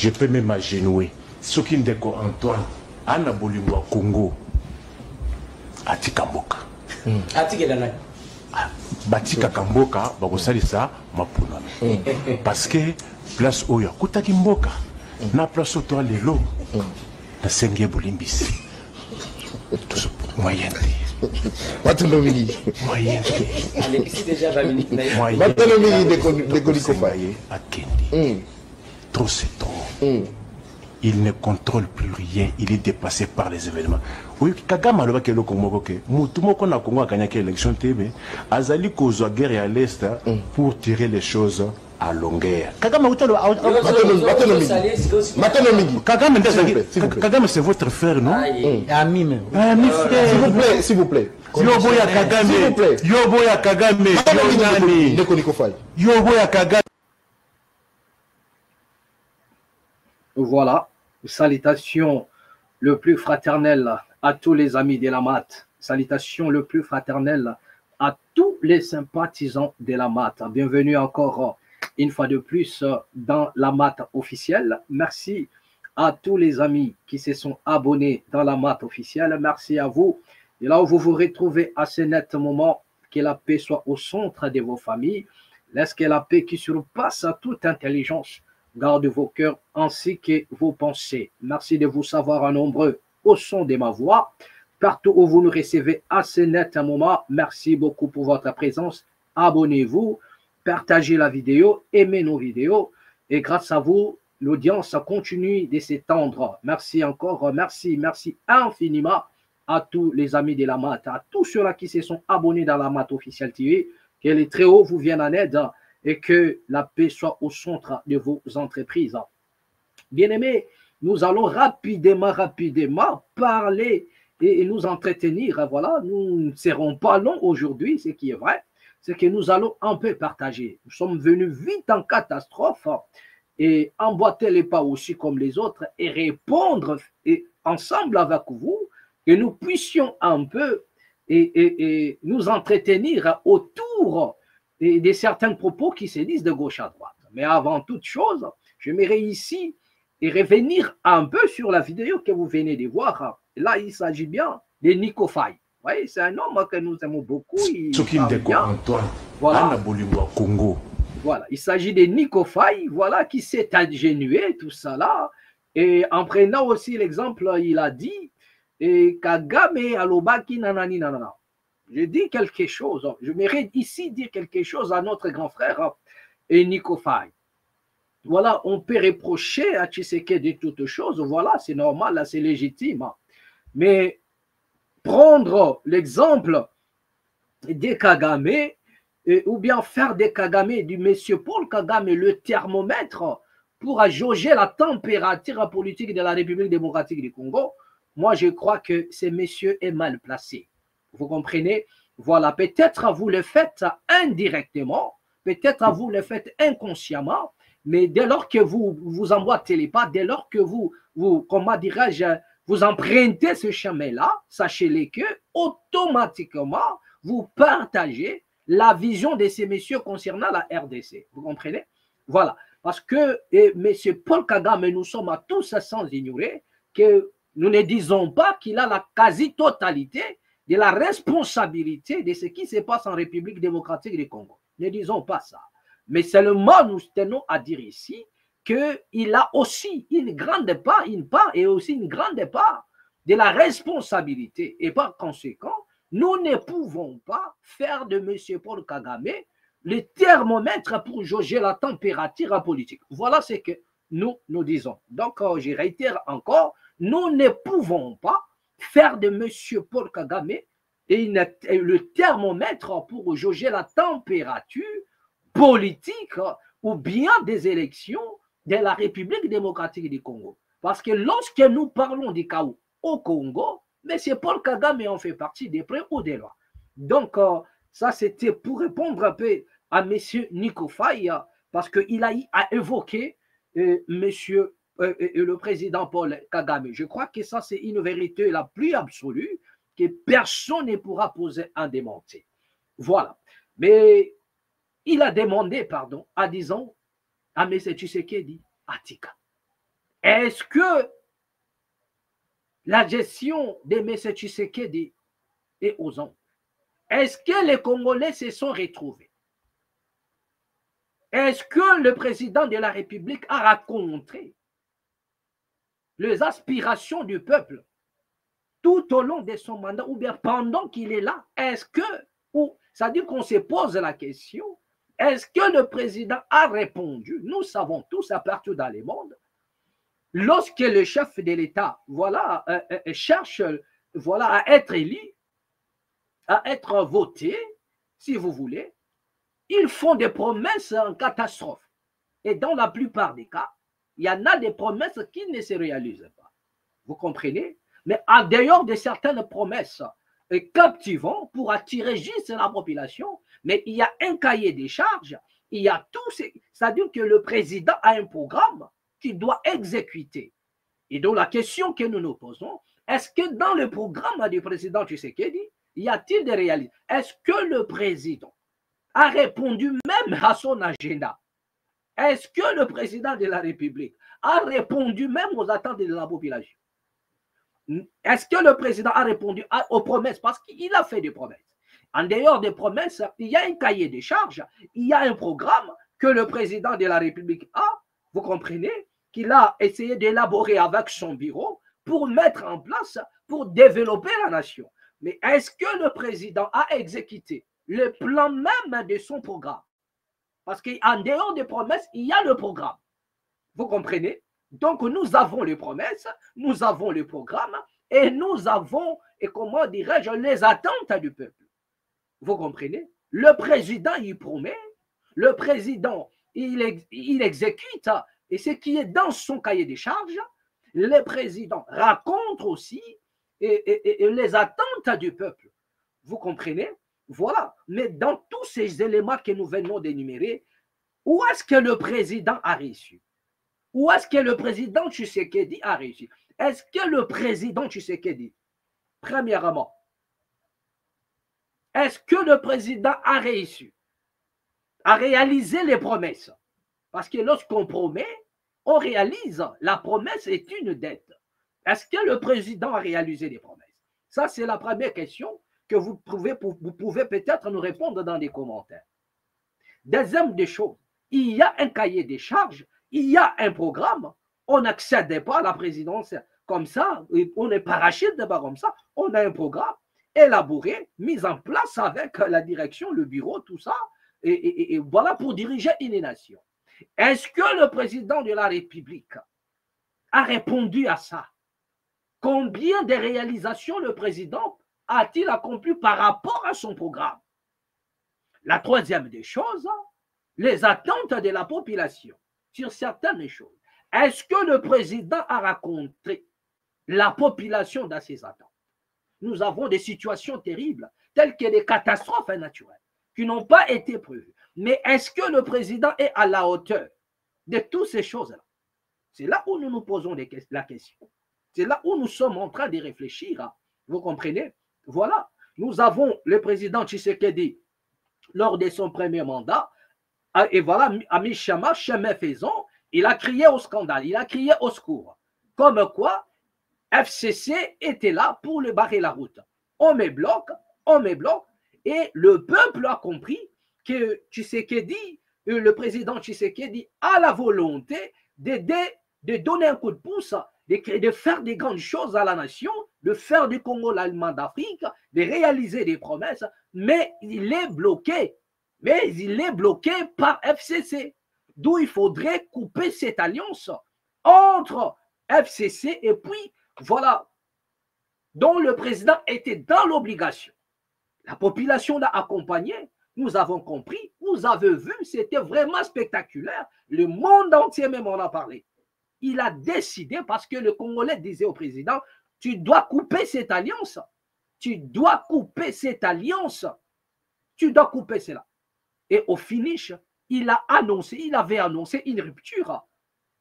je peux même agenouer. Ce qui est Antoine, Anna Bolingwa Congo, Atika Mboka. Atika Dana. Batika Kamboka, Bagosalisa, Mapuna. Parce que place Oya, Kutaki Mboka, na place Otoa Lelo, na Senge Bolimbisi. Moyenne. Matonomini. Moyenne. Ici déjà va venir. Matonomini de Kolikofaye. Akendi. Trop c'est trop. Il ne contrôle plus rien, il est dépassé par les événements. Oui, Kagame a ke le Congo ke mutu moko na Congo a gagné l'élection TB, azali kozwa guerre à l'est pour tirer les choses à longueur. Kagame Kagame c'est votre frère, non? Ami même. Ami frère. S'il vous plaît. Yoboya Kagame. S'il vous plaît. Yoboya Kagame. Yoboya Kagame. Voilà, salutations le plus fraternel à tous les amis de la MAT. Salutations le plus fraternel à tous les sympathisants de la MAT. Bienvenue encore une fois de plus dans la MAT officielle. Merci à tous les amis qui se sont abonnés dans la MAT officielle. Merci à vous. Et là où vous vous retrouvez à ce net moment, que la paix soit au centre de vos familles. Laisse que la paix qui surpasse toute intelligence garde vos cœurs ainsi que vos pensées. Merci de vous savoir nombreux au son de ma voix. Partout où vous nous recevez à ce net un moment, merci beaucoup pour votre présence. Abonnez-vous, partagez la vidéo, aimez nos vidéos. Et grâce à vous, l'audience continue de s'étendre. Merci encore, merci infiniment à tous les amis de la MAT, à tous ceux-là qui se sont abonnés dans la MAT officielle TV. Que les très hauts vous viennent en aide et que la paix soit au centre de vos entreprises. Bien-aimés, nous allons rapidement parler et nous entretenir. Voilà, nous ne serons pas longs aujourd'hui, ce qui est vrai, c'est que nous allons un peu partager. Nous sommes venus vite en catastrophe et emboîter les pas aussi comme les autres et répondre et ensemble avec vous, que nous puissions un peu et nous entretenir autour de certains propos qui se disent de gauche à droite. Mais avant toute chose, j'aimerais ici et revenir un peu sur la vidéo que vous venez de voir. Là, il s'agit bien de Nico Faye. Vous voyez, c'est un homme que nous aimons beaucoup. Antoine, voilà. Congo. Voilà, il s'agit de Nico Faye, voilà, qui s'est ingénué, tout ça là. Et en prenant aussi l'exemple, il a dit, Kagame alobaki nanani nanana. Je dis quelque chose, je mérite ici dire quelque chose à notre grand frère Nico Faye. Voilà, on peut reprocher à Tshisekedi de toutes choses, voilà, c'est normal, c'est légitime. Mais prendre l'exemple de Kagame, ou bien faire de Kagame, du monsieur Paul Kagame, le thermomètre pour jauger la température politique de la République démocratique du Congo, moi je crois que ce monsieur est mal placé. Vous comprenez? Voilà, peut-être vous le faites indirectement, peut-être vous le faites inconsciemment, mais dès lors que vous emboîtez les pas, dès lors que vous comment dirais-je, vous empruntez ce chemin-là, sachez-le que automatiquement, vous partagez la vision de ces messieurs concernant la RDC. Vous comprenez? Voilà, parce que M. Paul Kagame, nous sommes à tous sans ignorer que nous ne disons pas qu'il a la quasi-totalité de la responsabilité de ce qui se passe en République démocratique du Congo. Ne disons pas ça. Mais seulement nous tenons à dire ici qu'il a aussi une grande part, et aussi une grande part de la responsabilité. Et par conséquent, nous ne pouvons pas faire de M. Paul Kagame le thermomètre pour jauger la température politique. Voilà ce que nous disons. Donc, je réitère encore, nous ne pouvons pas faire de M. Paul Kagame le thermomètre pour jauger la température politique ou bien des élections de la République démocratique du Congo. Parce que lorsque nous parlons du chaos au Congo, M. Paul Kagame en fait partie des près ou des lois. Donc, ça c'était pour répondre un peu à M. Nico Faye, parce qu'il a évoqué le président Paul Kagame. Je crois que ça c'est une vérité la plus absolue que personne ne pourra poser un démenti. Voilà. Mais il a demandé pardon à disons à M. Tshisekedi Atika. Est-ce que la gestion de M. Tshisekedi est aux anges? Est-ce que les Congolais se sont retrouvés? Est-ce que le président de la République a raconté les aspirations du peuple tout au long de son mandat ou bien pendant qu'il est là? Est-ce que, c'est-à-dire qu'on se pose la question, est-ce que le président a répondu? Nous savons tous, à partout dans le monde, lorsque le chef de l'État cherche à être élu, à être voté, si vous voulez, ils font des promesses en catastrophe. Et dans la plupart des cas, il y en a des promesses qui ne se réalisent pas. Vous comprenez? Mais en dehors de certaines promesses captivantes pour attirer juste la population, mais il y a un cahier des charges, il y a tout, c'est-à-dire que le président a un programme qu'il doit exécuter. Et donc la question que nous nous posons, est-ce que dans le programme du président Tshisekedi, y a-t-il des réalités? Est-ce que le président a répondu même à son agenda? Est-ce que le président de la République a répondu même aux attentes de la population? Est-ce que le président a répondu aux promesses? Parce qu'il a fait des promesses. En dehors des promesses, il y a un cahier des charges, il y a un programme que le président de la République a, vous comprenez, qu'il a essayé d'élaborer avec son bureau pour mettre en place, pour développer la nation. Mais est-ce que le président a exécuté le plan même de son programme? Parce qu'en dehors des promesses, il y a le programme. Vous comprenez? Donc, nous avons les promesses, nous avons le programme et nous avons, et comment dirais-je, les attentes du peuple. Vous comprenez? Le président, il promet, le président, il exécute, et ce qui est dans son cahier des charges, le président raconte aussi et les attentes du peuple. Vous comprenez? Voilà. Mais dans tous ces éléments que nous venons d'énumérer, où est-ce que le président a réussi? Où est-ce que le président Tshisekedi a réussi? Est-ce que le président Tshisekedi, premièrement, est-ce que le président a réussi à réaliser les promesses? Parce que lorsqu'on promet, on réalise. La promesse est une dette. Est-ce que le président a réalisé les promesses? Ça, c'est la première question que vous pouvez peut-être nous répondre dans les commentaires. Deuxième des choses, il y a un cahier des charges, il y a un programme, on n'accède pas à la présidence comme ça, on n'est pas parachute pas comme ça, on a un programme élaboré, mis en place avec la direction, le bureau, tout ça, et voilà pour diriger une nation. Est-ce que le président de la République a répondu à ça? Combien de réalisations le président a-t-il accompli par rapport à son programme? La troisième des choses, les attentes de la population sur certaines choses. Est-ce que le président a raconté la population dans ses attentes? Nous avons des situations terribles, telles que des catastrophes naturelles, qui n'ont pas été prévues. Mais est-ce que le président est à la hauteur de toutes ces choses-là? C'est là où nous nous posons la question. C'est là où nous sommes en train de réfléchir. Vous comprenez? Voilà. Nous avons le président Tshisekedi, lors de son premier mandat, et voilà, à mi-chemin, chemin faisant, il a crié au scandale, il a crié au secours. Comme quoi, FCC était là pour le barrer la route. On met bloc, et le peuple a compris que Tshisekedi, le président Tshisekedi a la volonté de donner un coup de pouce, de faire des grandes choses à la nation, de faire du Congo l'Allemagne d'Afrique, de réaliser des promesses, mais il est bloqué. Mais il est bloqué par FCC. D'où il faudrait couper cette alliance entre FCC et puis, voilà, dont le président était dans l'obligation. La population l'a accompagné, nous avons compris, vous avez vu, c'était vraiment spectaculaire. Le monde entier même en a parlé. Il a décidé, parce que le Congolais disait au président, tu dois couper cette alliance. Tu dois couper cette alliance. Tu dois couper cela. Et au finish, il avait annoncé une rupture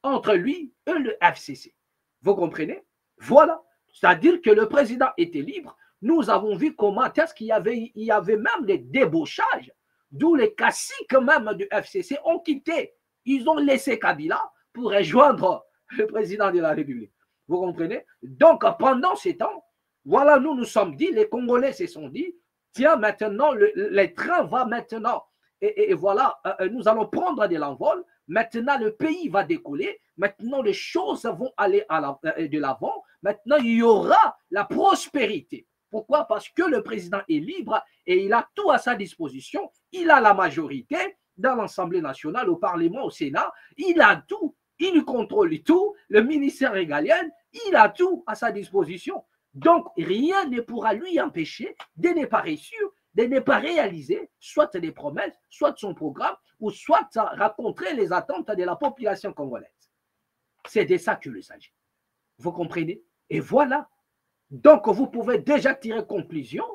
entre lui et le FCC. Vous comprenez? Voilà. C'est-à-dire que le président était libre. Nous avons vu comment est-ce qu'il y avait même des débauchages, d'où les caciques même du FCC ont quitté. Ils ont laissé Kabila pour rejoindre le président de la République. Vous comprenez? Donc, pendant ces temps, voilà, nous nous sommes dit, les Congolais se sont dit, tiens, maintenant, les trains vont maintenant, et voilà, nous allons prendre de l'envol. Maintenant, le pays va décoller. Maintenant, les choses vont aller de l'avant. Maintenant, il y aura la prospérité. Pourquoi? Parce que le président est libre et il a tout à sa disposition. Il a la majorité dans l'Assemblée nationale, au Parlement, au Sénat. Il a tout. Il contrôle tout. Le ministère régalien, il a tout à sa disposition. Donc, rien ne pourra lui empêcher de ne pas réussir, de ne pas réaliser soit des promesses, soit son programme, ou soit rencontrer les attentes de la population congolaise. C'est de ça qu'il s'agit. Vous comprenez? Et voilà. Donc, vous pouvez déjà tirer conclusion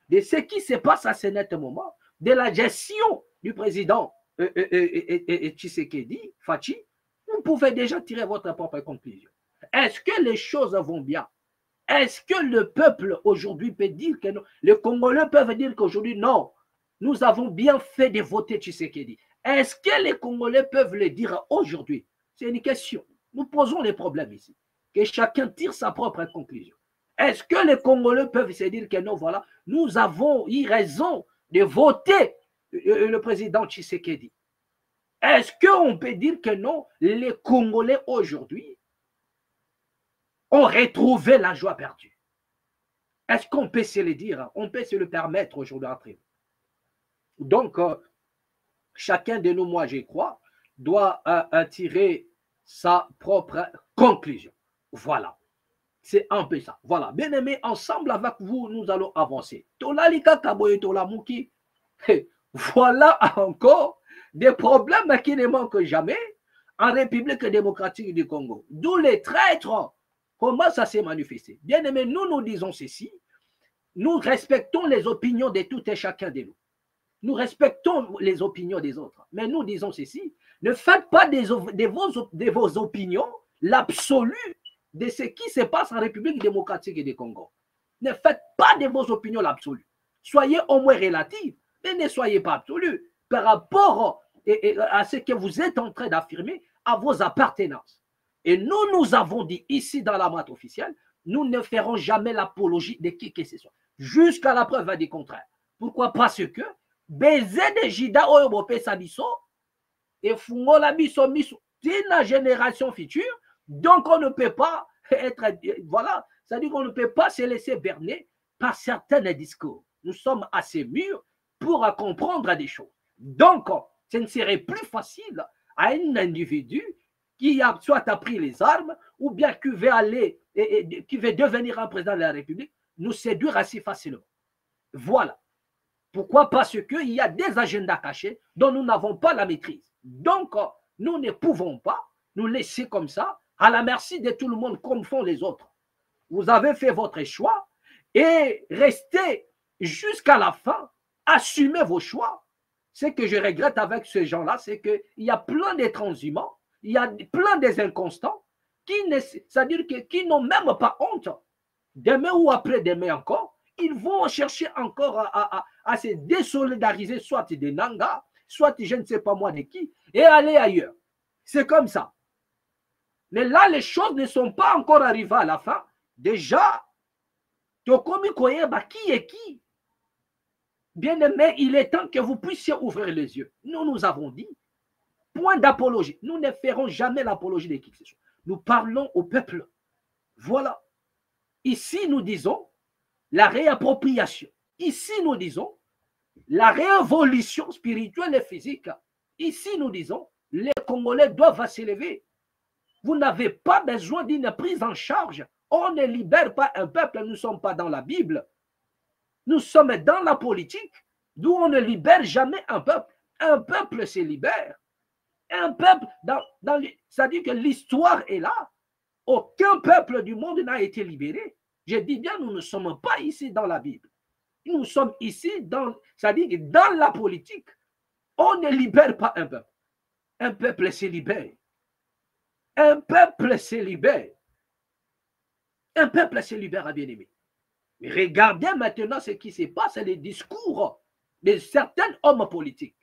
de ce qui se passe à ce net moment, de la gestion du président Tshisekedi, Fachi. Vous pouvez déjà tirer votre propre conclusion. Est-ce que les choses vont bien? Est-ce que le peuple aujourd'hui peut dire que non? Les Congolais peuvent dire qu'aujourd'hui, non, nous avons bien fait de voter Tshisekedi. Est-ce que les Congolais peuvent le dire aujourd'hui? C'est une question. Nous posons les problèmes ici. Que chacun tire sa propre conclusion. Est-ce que les Congolais peuvent se dire que non, voilà, nous avons eu raison de voter le président Tshisekedi? Est-ce qu'on peut dire que non, les Congolais aujourd'hui ont retrouvé la joie perdue? Est-ce qu'on peut se le dire? On peut se le permettre aujourd'hui après. Donc, chacun de nous, moi je crois, doit tirer sa propre conclusion. Voilà. C'est un peu ça. Voilà. Bien aimé, ensemble avec vous, nous allons avancer. Voilà encore des problèmes qui ne manquent jamais en République démocratique du Congo. D'où les traîtres commencent à se manifester. Bien aimé, nous disons ceci. Nous respectons les opinions de tout et chacun de nous. Nous respectons les opinions des autres. Mais nous disons ceci. Ne faites pas de vos opinions l'absolu de ce qui se passe en République démocratique du Congo. Ne faites pas de vos opinions l'absolu. Soyez au moins relatifs, mais ne soyez pas absolus par rapport à ce que vous êtes en train d'affirmer, à vos appartenances. Et nous avons dit ici dans la matte officielle, nous ne ferons jamais l'apologie de qui que ce soit, jusqu'à la preuve du contraire. Pourquoi? Parce que baiser de Jida Oyobope Sabiso et Fungola Biso Miso, c'est la génération future. Donc, on ne peut pas être, voilà, c'est-à-dire qu'on ne peut pas se laisser berner par certains discours. Nous sommes assez mûrs pour comprendre des choses. Donc, ce ne serait plus facile à un individu qui a soit pris les armes ou bien qui veut aller, qui veut devenir un président de la République, nous séduire assez facilement. Voilà. Pourquoi? Parce qu'il y a des agendas cachés dont nous n'avons pas la maîtrise. Donc, nous ne pouvons pas nous laisser comme ça à la merci de tout le monde comme font les autres. Vous avez fait votre choix et restez jusqu'à la fin, assumez vos choix. Ce que je regrette avec ces gens-là, c'est qu'il y a plein de transhumants, il y a plein des inconstants c'est-à-dire qui n'ont même pas honte. Demain ou après-demain encore, ils vont chercher encore à se désolidariser, soit des Nanga, soit je ne sais pas moi de qui, et aller ailleurs. C'est comme ça. Mais là, les choses ne sont pas encore arrivées à la fin. Déjà, Tokomi Koyeba, qui est qui? Bien aimé, il est temps que vous puissiez ouvrir les yeux. Nous avons dit, point d'apologie. Nous ne ferons jamais l'apologie de qui que ce soit. Nous parlons au peuple. Voilà. Ici, nous disons la réappropriation. Ici, nous disons la révolution spirituelle et physique. Ici, nous disons les Congolais doivent s'élever. Vous n'avez pas besoin d'une prise en charge. On ne libère pas un peuple, nous ne sommes pas dans la Bible. Nous sommes dans la politique, d'où on ne libère jamais un peuple. Un peuple se libère. Un peuple, ça dit que l'histoire est là. Aucun peuple du monde n'a été libéré. Je dis bien, nous ne sommes pas ici dans la Bible. Nous sommes ici, ça dit que dans la politique, on ne libère pas un peuple. Un peuple se libère. Un peuple se libère. Un peuple se libère, à bien-aimé. Regardez maintenant ce qui se passe, les discours de certains hommes politiques.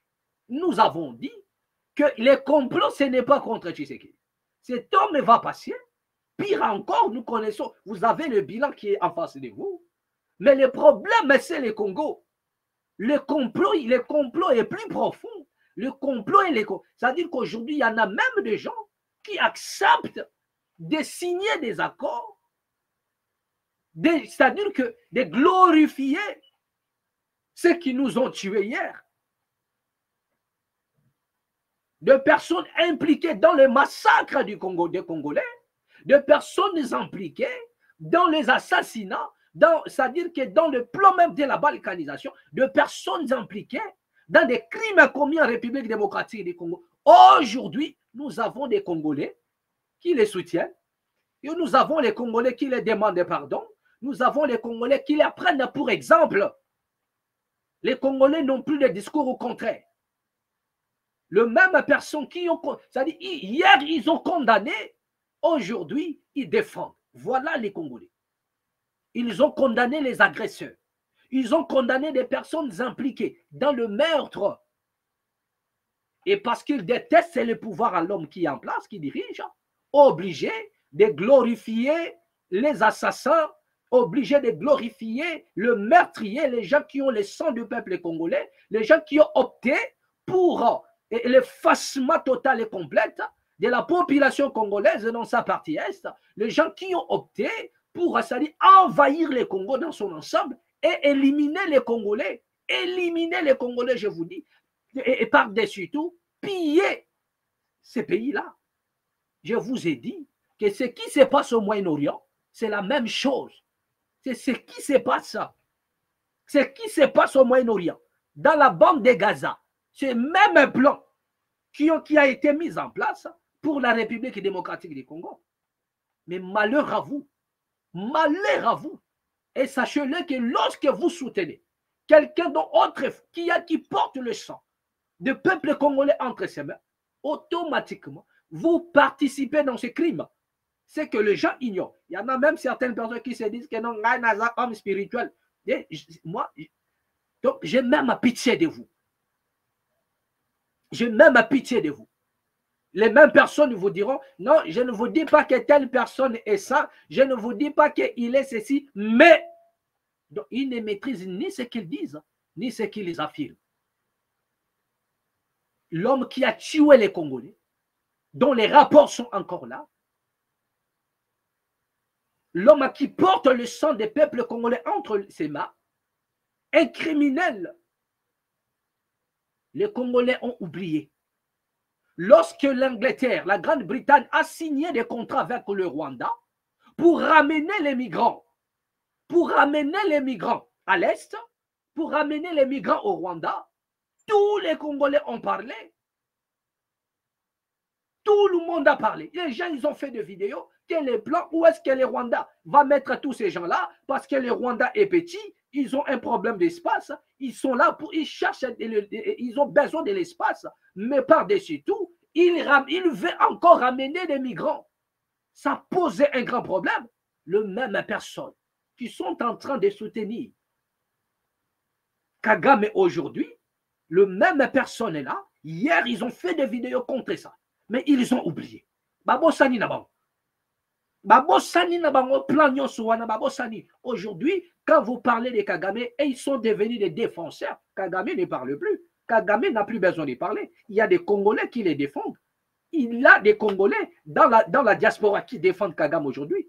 Nous avons dit que les complots, ce n'est pas contre Tshisekedi. Cet homme va passer. Pire encore, nous connaissons, vous avez le bilan qui est en face de vous. Mais le problème, c'est le Congo. Le complot est plus profond. Le complot est c'est-à-dire qu'aujourd'hui, il y en a même des gens qui acceptent de signer des accords, c'est-à-dire que de glorifier ceux qui nous ont tués hier. De personnes impliquées dans le massacre du Congo, des Congolais, de personnes impliquées dans les assassinats, c'est-à-dire que dans le plan même de la balkanisation, de personnes impliquées dans des crimes commis en République démocratique du Congo. Aujourd'hui, nous avons des Congolais qui les soutiennent, et nous avons les Congolais qui les demandent pardon, nous avons les Congolais qui les prennent pour exemple. Les Congolais n'ont plus de discours au contraire. Le même personne qui ont, c'est-à-dire hier ils ont condamné, aujourd'hui ils défendent. Voilà les Congolais. Ils ont condamné les agresseurs. Ils ont condamné des personnes impliquées dans le meurtre. Et parce qu'ils détestent le pouvoir à l'homme qui est en place, qui dirige, obligés de glorifier les assassins, obligés de glorifier le meurtrier, les gens qui ont le sang du peuple congolais, les gens qui ont opté pour l'effacement total et complet de la population congolaise dans sa partie est, les gens qui ont opté pour envahir le Congo dans son ensemble et éliminer les Congolais, je vous dis, et par-dessus tout, piller ces pays-là. Je vous ai dit que ce qui se passe au Moyen-Orient, c'est la même chose. C'est ce qui se passe. Ce qui se passe au Moyen-Orient, dans la bande de Gaza, c'est le même plan qui a été mis en place pour la République démocratique du Congo. Mais malheur à vous. Malheur à vous. Et sachez-le que lorsque vous soutenez quelqu'un qui porte le sang du peuple congolais entre ses mains, automatiquement, vous participez dans ce crime. C'est que les gens ignorent. Il y en a même certaines personnes qui se disent que non, il y a un homme spirituel. Et moi, donc j'ai même pitié de vous. J'ai même pitié de vous. Les mêmes personnes vous diront, non, je ne vous dis pas que telle personne est ça, je ne vous dis pas qu'il est ceci, mais donc, ils ne maîtrisent ni ce qu'ils disent, ni ce qu'ils affirment. L'homme qui a tué les Congolais, dont les rapports sont encore là, l'homme qui porte le sang des peuples congolais entre ses mains, un criminel. Les Congolais ont oublié. Lorsque l'Angleterre, la Grande-Bretagne a signé des contrats avec le Rwanda pour ramener les migrants, à l'Est, pour ramener les migrants au Rwanda, tous les Congolais ont parlé. Tout le monde a parlé. Les gens, ils ont fait des vidéos. Quel est le plan? Où est-ce que le Rwanda va mettre tous ces gens-là? Parce que le Rwanda est petit, ils ont un problème d'espace. Ils sont là ils cherchent, ils ont besoin de l'espace. Mais par-dessus tout, ils veulent encore ramener des migrants. Ça posait un grand problème. Le même personne qui sont en train de soutenir Kagame aujourd'hui, le même personne est là. Hier, ils ont fait des vidéos contre ça. Mais ils ont oublié. Babosani Nabango. Babosani Nabango, plan Yosuana, Babosani. Aujourd'hui, quand vous parlez de Kagame, et ils sont devenus des défenseurs, Kagame ne parle plus. Kagame n'a plus besoin de parler. Il y a des Congolais qui les défendent. Il y a des Congolais dans la diaspora qui défendent Kagame aujourd'hui.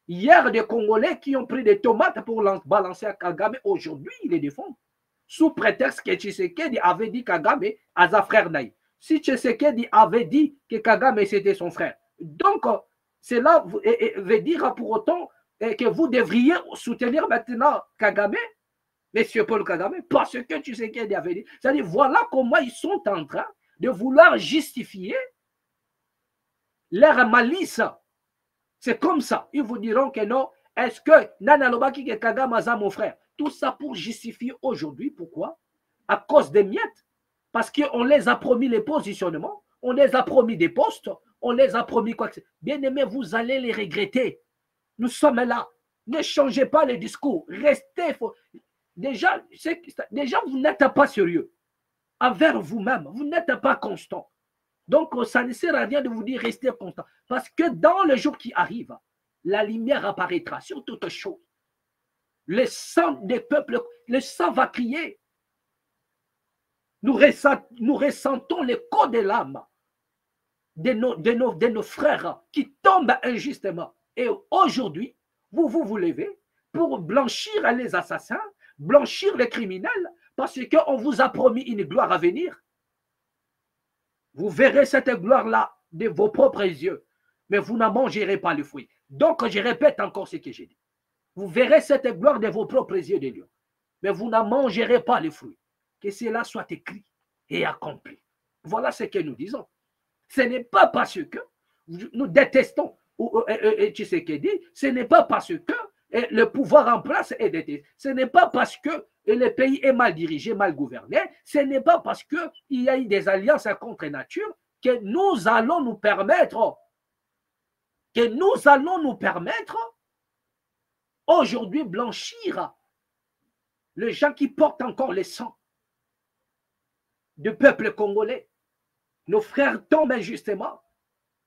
Hier, des Congolais qui ont pris des tomates pour balancer à Kagame, aujourd'hui, ils les défendent. Sous prétexte que Tshisekedi avait dit Kagame à sa frère Naï. Si Tshisekedi avait dit que Kagame c'était son frère. Donc, cela veut dire pour autant que vous devriez soutenir maintenant Kagame, Monsieur Paul Kagame, parce que Tshisekedi avait dit. C'est-à-dire, voilà comment ils sont en train de vouloir justifier leur malice. C'est comme ça. Ils vous diront que non. Est-ce que Nana Lobaki que Kagame a mon frère? Tout ça pour justifier aujourd'hui. Pourquoi? À cause des miettes. Parce qu'on les a promis les positionnements, on les a promis des postes, on les a promis quoi que ce soit. Bien aimé, vous allez les regretter. Nous sommes là. Ne changez pas le discours. Restez. Déjà, vous n'êtes pas sérieux envers vous-même. Vous n'êtes pas constant. Donc, ça ne sert à rien de vous dire restez constant. Parce que dans le jour qui arrive, la lumière apparaîtra sur toute chose. Le sang des peuples, le sang va crier. Nous ressentons l'écho de l'âme de nos frères qui tombent injustement. Et aujourd'hui, vous vous levez pour blanchir les assassins, blanchir les criminels, parce qu'on vous a promis une gloire à venir. Vous verrez cette gloire-là de vos propres yeux, mais vous n'en mangerez pas le fruit. Donc, je répète encore ce que j'ai dit. Vous verrez cette gloire de vos propres yeux de Dieu, mais vous n'en mangerez pas le fruit. Que cela soit écrit et accompli. Voilà ce que nous disons. Ce n'est pas parce que nous détestons Tshisekedi, ce n'est pas parce que le pouvoir en place est détesté, ce n'est pas parce que le pays est mal dirigé, mal gouverné, ce n'est pas parce qu'il y a eu des alliances contre nature que nous allons nous permettre aujourd'hui blanchir les gens qui portent encore le sang du peuple congolais. Nos frères tombent injustement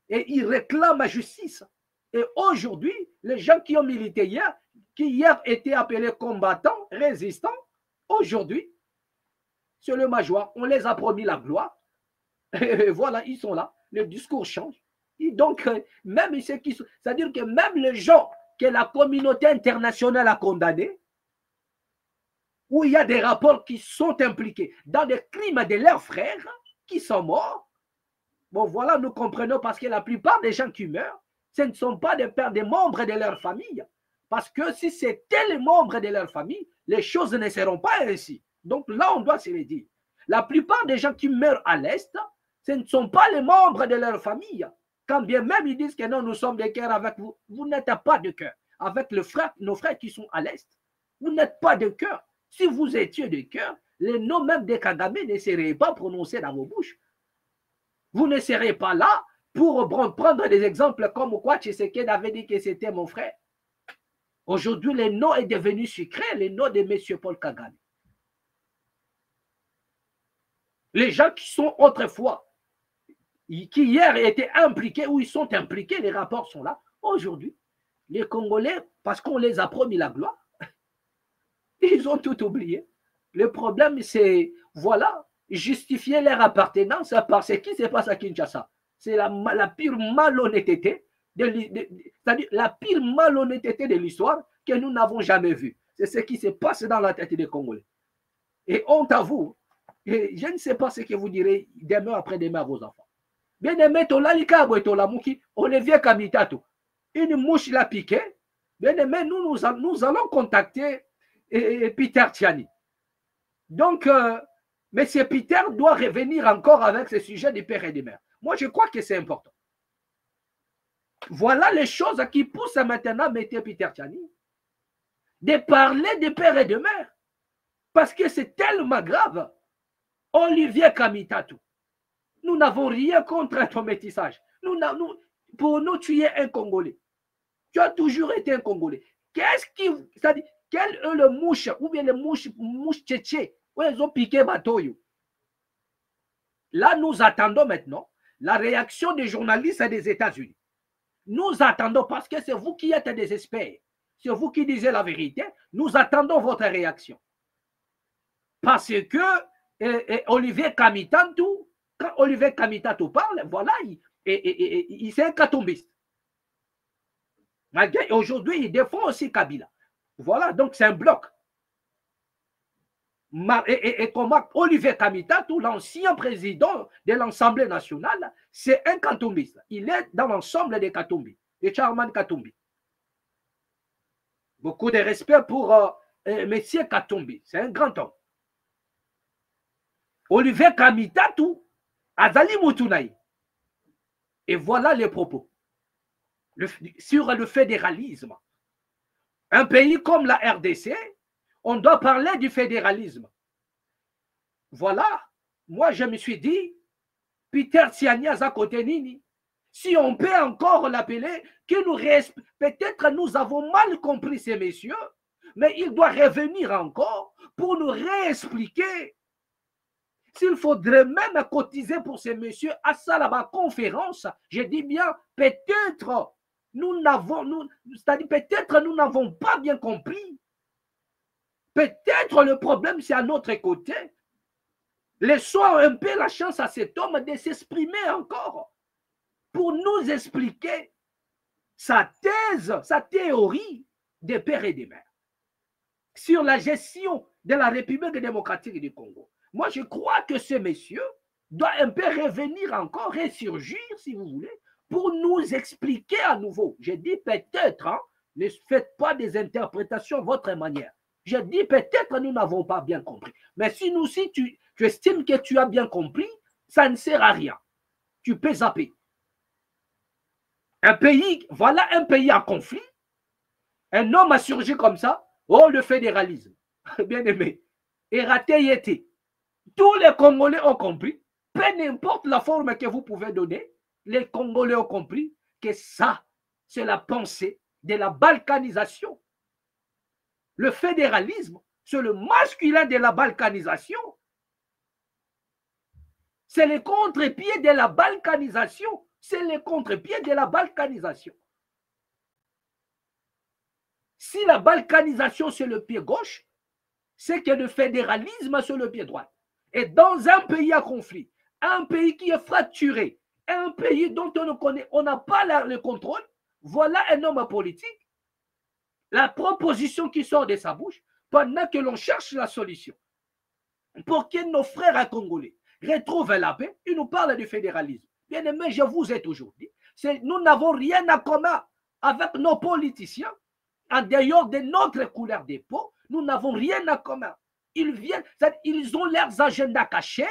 et ils réclament la justice. Et aujourd'hui, les gens qui ont milité hier, qui hier étaient appelés combattants, résistants, aujourd'hui, sur le major, on les a promis la gloire. Et voilà, ils sont là. Le discours change. Et donc, même ceux qui sont, c'est-à-dire que même les gens que la communauté internationale a condamnés, où il y a des rapports qui sont impliqués dans des crimes de leurs frères qui sont morts. Bon, voilà, nous comprenons parce que la plupart des gens qui meurent, ce ne sont pas des membres de leur famille. Parce que si c'était les membres de leur famille, les choses ne seront pas ainsi. Donc là, on doit se le dire. La plupart des gens qui meurent à l'Est, ce ne sont pas les membres de leur famille. Quand bien même ils disent que non, nous sommes de cœur avec vous, vous n'êtes pas de cœur. Avec nos frères qui sont à l'Est, vous n'êtes pas de cœur. Si vous étiez de cœur, les noms même des Kagame ne seraient pas prononcés dans vos bouches. Vous ne serez pas là pour prendre des exemples comme quoi Tshisekedi avait dit que c'était mon frère. Aujourd'hui, le nom est devenu sucré, le nom de M. Paul Kagame. Les gens qui sont autrefois, qui hier étaient impliqués, ou ils sont impliqués, les rapports sont là. Aujourd'hui, les Congolais, parce qu'on les a promis la gloire, ils ont tout oublié. Le problème, c'est, voilà, justifier leur appartenance par ce qui se passe à Kinshasa. C'est la pire malhonnêteté, c'est-à-dire la pire malhonnêteté de l'histoire que nous n'avons jamais vue. C'est ce qui se passe dans la tête des Congolais. Et honte à vous, et je ne sais pas ce que vous direz demain après-demain à vos enfants. Bien aimé, Olivier Kamitato, une mouche l'a piqué. Bien aimé, nous allons contacter Peter Tiani. Donc, M. Peter doit revenir encore avec ce sujet des pères et des mères. Moi, je crois que c'est important. Voilà les choses qui poussent maintenant M. Peter Tiani de parler des pères et des mères. Parce que c'est tellement grave. Olivier Kamitatou, nous n'avons rien contre ton métissage. Pour nous, tu es un Congolais. Tu as toujours été un Congolais. Qu'est-ce qui, c'est-à-dire, quel est le mouche, ou bien les mouches tchétchés, où ils ont piqué Batoyo? Là, nous attendons maintenant la réaction des journalistes des États-Unis. Nous attendons, parce que c'est vous qui êtes des experts, c'est vous qui disiez la vérité, nous attendons votre réaction. Parce que Olivier Kamitatou, quand Olivier Kamitatou parle, voilà, il c'est un katombiste. Aujourd'hui, il défend aussi Kabila. Voilà, donc c'est un bloc. Et comment Olivier Kamitatou, l'ancien président de l'Assemblée nationale, c'est un katombiste. Il est dans l'ensemble des Katumbi, des Charman Katumbi. Beaucoup de respect pour Monsieur Katumbi, c'est un grand homme. Olivier Kamitatou, Azali Moutunaï. Et voilà les propos sur le fédéralisme. Un pays comme la RDC, on doit parler du fédéralisme. Voilà, moi je me suis dit, Peter Tiani Zakotenini, si on peut encore l'appeler, peut-être nous avons mal compris ces messieurs, mais il doit revenir encore pour nous réexpliquer s'il faudrait même cotiser pour ces messieurs à ça là-bas, conférence, je dis bien, peut-être nous n'avons, c'est-à-dire peut-être nous n'avons pas bien compris. Peut-être le problème, c'est à notre côté. Laissons un peu la chance à cet homme de s'exprimer encore pour nous expliquer sa thèse, sa théorie des pères et des mères sur la gestion de la République démocratique du Congo. Moi, je crois que ce monsieur doit un peu revenir encore, ressurgir, si vous voulez, pour nous expliquer à nouveau. Je dis peut-être, hein, ne faites pas des interprétations à votre manière. Je dis peut-être nous n'avons pas bien compris. Mais si tu estimes que tu as bien compris, ça ne sert à rien. Tu peux zapper. Un pays, voilà un pays en conflit. Un homme a surgi comme ça. Oh, le fédéralisme. Bien aimé. Et raté y était. Tous les Congolais ont compris, peu importe la forme que vous pouvez donner, les Congolais ont compris que ça, c'est la pensée de la balkanisation. Le fédéralisme, c'est le masculin de la balkanisation. C'est le contre-pied de la balkanisation. C'est le contre-pied de la balkanisation. Si la balkanisation, c'est le pied gauche, c'est que le fédéralisme, c'est le pied droit. Et dans un pays à conflit, un pays qui est fracturé, un pays dont on ne connaît, on n'a pas le contrôle, voilà un homme politique, la proposition qui sort de sa bouche, pendant que l'on cherche la solution. Pour que nos frères à Congolais retrouvent la paix, ils nous parlent du fédéralisme. Bien aimé, je vous ai toujours dit, nous n'avons rien à commun avec nos politiciens, en dehors de notre couleur de peau, nous n'avons rien à commun. Ils viennent, ils ont leurs agendas cachés,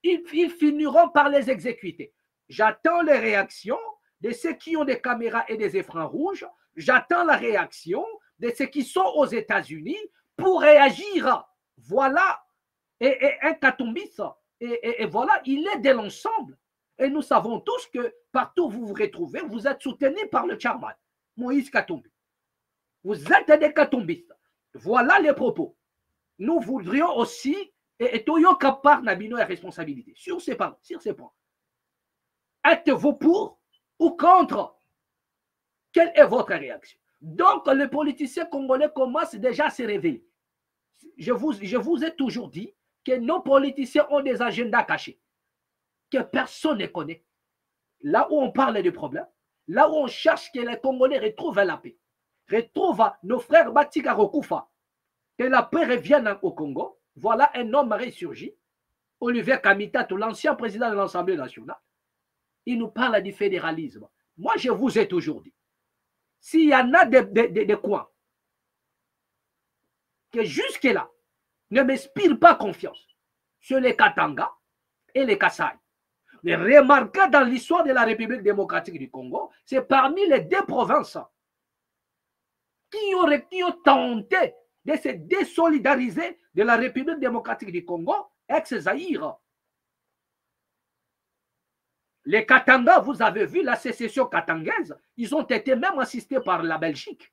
ils finiront par les exécuter. J'attends les réactions de ceux qui ont des caméras et des écrans rouges. J'attends la réaction de ceux qui sont aux États-Unis pour réagir. Voilà, et un catombiste. Et voilà, il est de l'ensemble. Et nous savons tous que partout où vous vous retrouvez, vous êtes soutenus par le Tcharman, Moïse Katumbi. Vous êtes des catombistes. Voilà les propos. Nous voudrions aussi, et Toyo Kapar Nabino est responsabilité sur ces points. Êtes-vous pour ou contre? Quelle est votre réaction? Donc, les politiciens congolais commencent déjà à se réveiller. Je vous ai toujours dit que nos politiciens ont des agendas cachés, que personne ne connaît. Là où on parle du problème, là où on cherche que les Congolais retrouvent la paix, retrouvent nos frères Batika Rokufa, que la paix revienne au Congo. Voilà un homme ressurgi, Olivier Kamitato, l'ancien président de l'Assemblée nationale. Il nous parle du fédéralisme. Moi, je vous ai toujours dit, s'il y en a des coins que jusque-là ne m'inspirent pas confiance sur les Katanga et les Kasaï, mais remarquez dans l'histoire de la République démocratique du Congo, c'est parmi les deux provinces qui ont tenté de se désolidariser de la République démocratique du Congo, ex-Zaïre. Les Katanga, vous avez vu la sécession katangaise, ils ont été même assistés par la Belgique.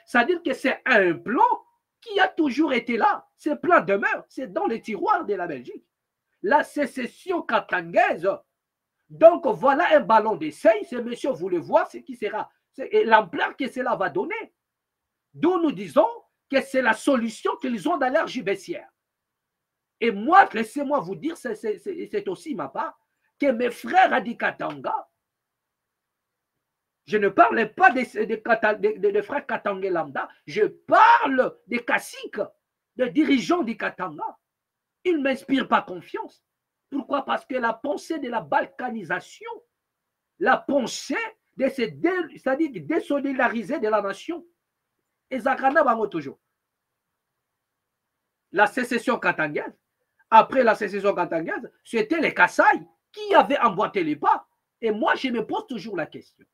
C'est-à-dire que c'est un plan qui a toujours été là. Ce plan demeure, c'est dans les tiroirs de la Belgique. La sécession katangaise. Donc voilà un ballon d'essai. Ce monsieur voulait voir ce qui sera, et l'ampleur que cela va donner. D'où nous disons que c'est la solution qu'ils ont dans leur gibecière. Et moi, laissez-moi vous dire, c'est aussi ma part, que mes frères à Katanga, je ne parle pas des frères Katanga lambda, je parle des caciques, des dirigeants du Katanga. Ils ne m'inspirent pas confiance. Pourquoi? Parce que la pensée de la balkanisation, la pensée de c'est-à-dire désolidariser de la nation, et Zakana Bango toujours. La sécession katangaise, après la sécession katangaise, c'était les Kasaï qui avaient emboîté les pas. Et moi, je me pose toujours la question.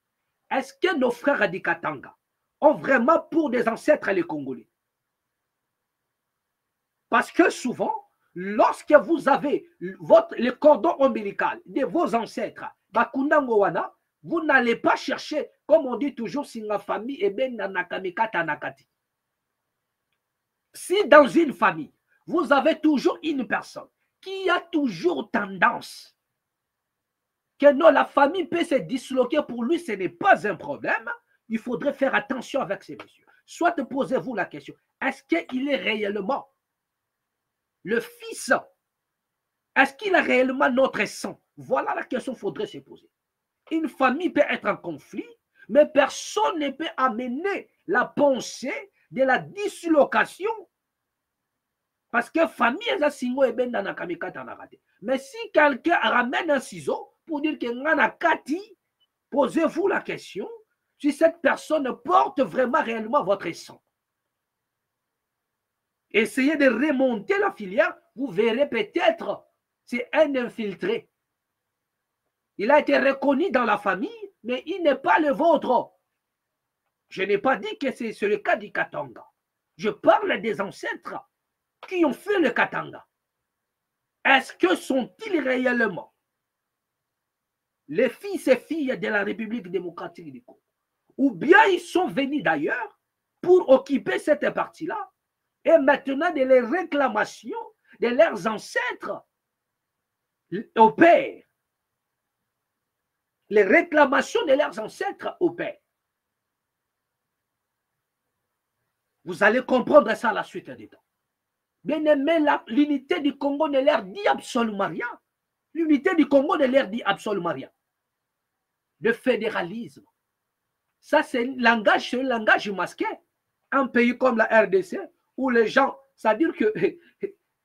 Est-ce que nos frères du Katanga ont vraiment pour des ancêtres les Congolais? Parce que souvent, lorsque vous avez le cordon ombilical de vos ancêtres, Bakundangowana, vous n'allez pas chercher, comme on dit toujours, si la famille est bien Nanakamikatanakati. Si dans une famille, vous avez toujours une personne qui a toujours tendance que non, la famille peut se disloquer, pour lui, ce n'est pas un problème. Il faudrait faire attention avec ces messieurs. Soit posez-vous la question, est-ce qu'il est réellement le fils? Est-ce qu'il a réellement notre sang? Voilà la question qu'il faudrait se poser. Une famille peut être en conflit, mais personne ne peut amener la pensée de la dislocation. Parce que famille est singo et ben dans la kamikata na raté. Mais si quelqu'un ramène un ciseau pour dire que ngana kati, posez-vous la question si cette personne porte vraiment réellement votre sang. Essayez de remonter la filière, vous verrez peut-être c'est un infiltré. Il a été reconnu dans la famille, mais il n'est pas le vôtre. Je n'ai pas dit que c'est le cas du Katanga. Je parle des ancêtres qui ont fait le Katanga. Est-ce que sont-ils réellement les fils et filles de la République démocratique du Congo? Ou bien ils sont venus d'ailleurs pour occuper cette partie-là et maintenant de les réclamations de leurs ancêtres opèrent. Les réclamations de leurs ancêtres opèrent. Vous allez comprendre ça à la suite des temps. Bien aimé, l'unité du Congo ne leur dit absolument rien. L'unité du Congo ne leur dit absolument rien. Le fédéralisme, ça c'est un langage masqué. Un pays comme la RDC, où les gens, c'est-à-dire que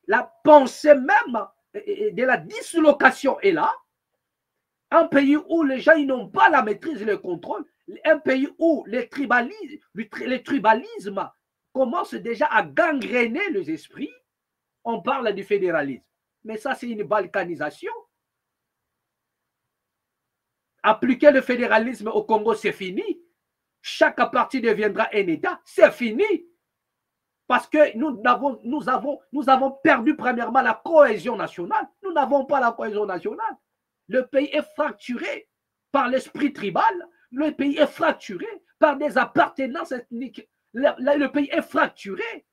la pensée même de la dislocation est là. Un pays où les gens n'ont pas la maîtrise et le contrôle. Un pays où le tribalisme commence déjà à gangréner les esprits. On parle du fédéralisme. Mais ça, c'est une balkanisation. Appliquer le fédéralisme au Congo, c'est fini. Chaque partie deviendra un État. C'est fini. Parce que nous avons perdu premièrement la cohésion nationale. Nous n'avons pas la cohésion nationale. Le pays est fracturé par l'esprit tribal. Le pays est fracturé par des appartenances ethniques. Le pays est fracturé